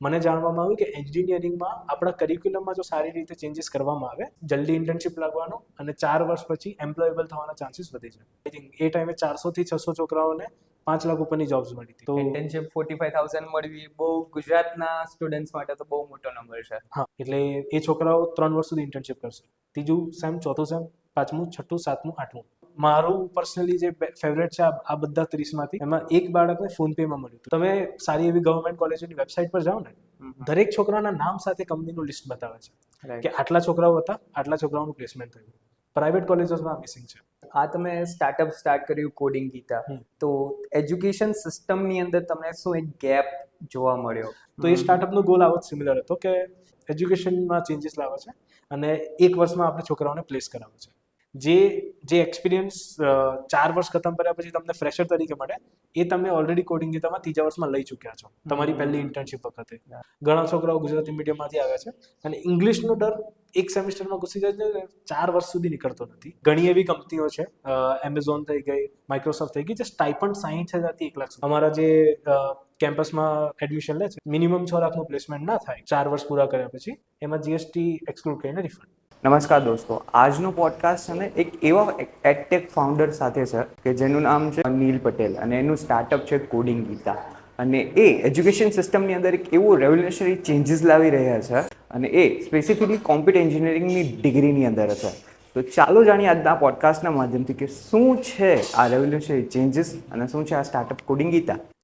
મને જાણવામાં આવ્યું કે એન્જિનિયરિંગમાં આપણા કરિક્યુલમમાં જો સારી રીતે ચેન્જીસ કરવામાં આવે, જલ્દી ઇન્ટર્નશિપ લાગવાનો અને 4 વર્ષ પછી એમ્પ્લોયેબલ થવાના ચાન્સીસ વધી જાય. આઈ થિંક એ ટાઈમે 400 થી 600 છોકરાઓને 5 લાખ ઉપરની જોબ્સ મળી હતી. તો ઇન્ટર્નશિપ 45,000 મળવી બહુ ગુજરાતના સ્ટુડન્ટ્સ માટે તો બહુ મોટો નંબર છે. હા, એટલે એ છોકરાઓ 3 વર્ષ સુધી ઇન્ટર્નશિપ કરશે. ત્રીજું સેમ, ચોથું સેમ, પાંચમું, છઠ્ઠું, સાતમું, આઠમું. મારું પર્સનલી જે ફેવરેટ છે આ બધા 30માંથી, એમાં એક બાળકને ફોન પેમાં મળ્યું હતું. તમે સારી એવી ગવર્મેન્ટ કોલેજોની વેબસાઇટ પર જાઓ ને, દરેક છોકરાના નામ સાથે કંપનીનું લિસ્ટ બતાવે છે કે આટલા છોકરાઓ હતા, આટલા છોકરાઓનું પ્લેસમેન્ટ થયું. પ્રાઇવેટ કોલેજોમાં મિસિંગ છે. આ તમે સ્ટાર્ટઅપ સ્ટાર્ટ કર્યું કોડિંગ ગીતા, તો એજ્યુકેશન સિસ્ટમની અંદર તમને શું એક ગેપ જોવા મળ્યો? તો એ સ્ટાર્ટઅપનો ગોલ આવો જ સિમિલર હતો કે એજ્યુકેશનમાં ચેન્જીસ લાવે છે અને 1 વર્ષમાં આપણે છોકરાઓને પ્લેસ કરાવે છે. જે એક્સપિરિયન્સ 4 વર્ષ ખતમ કર્યા પછી તમને ફ્રેશર તરીકે મળે, એ તમે ઓલરેડી કોડિંગ ગીતામાં 3જા વર્ષમાં લઈ ચૂક્યા છો તમારી પહેલી ઇન્ટર્નશિપ વખતે. ઘણા છોકરાઓ ગુજરાતી મીડિયમમાંથી આવ્યા છે અને ઇંગ્લિશનો ડર એક સેમિસ્ટરમાં ઘૂસી જાય છે, 4 વર્ષ સુધી નીકળતો નથી. ઘણી એવી કંપનીઓ છે, એમેઝોન થઈ ગઈ, માઇક્રોસોફ્ટ થઈ ગઈ, જે સ્ટાઇપન્ડ 60,000 થી 1 લાખ. અમારા જે કેમ્પસમાં એડમિશન લે છે, મિનિમમ 6 લાખનું પ્લેસમેન્ટ ના થાય 4 વર્ષ પૂરા કર્યા પછી, એમાં જીએસટી એક્સક્લુડ કરીને રિફંડ. નમસ્કાર દોસ્તો, આજનો પોડકાસ્ટ છે ને એક એવા એડટેક ફાઉન્ડર સાથે છે કે જેનું નામ છે નીલ પટેલ અને એનું સ્ટાર્ટઅપ છે કોડિંગ ગીતા. અને એ એજ્યુકેશન સિસ્ટમની અંદર એક એવું રેવોલ્યુશનરી ચેન્જીસ લાવી રહ્યા છે અને એ સ્પેસિફિકલી કોમ્પ્યુટર એન્જિનિયરિંગની ડિગ્રીની અંદર છે. તો ચાલો જાણીએ આજના પોડકાસ્ટના માધ્યમથી કે શું છે આ રેવોલ્યુશનરી ચેન્જીસ અને શું છે આ સ્ટાર્ટઅપ કોડિંગ ગીતા.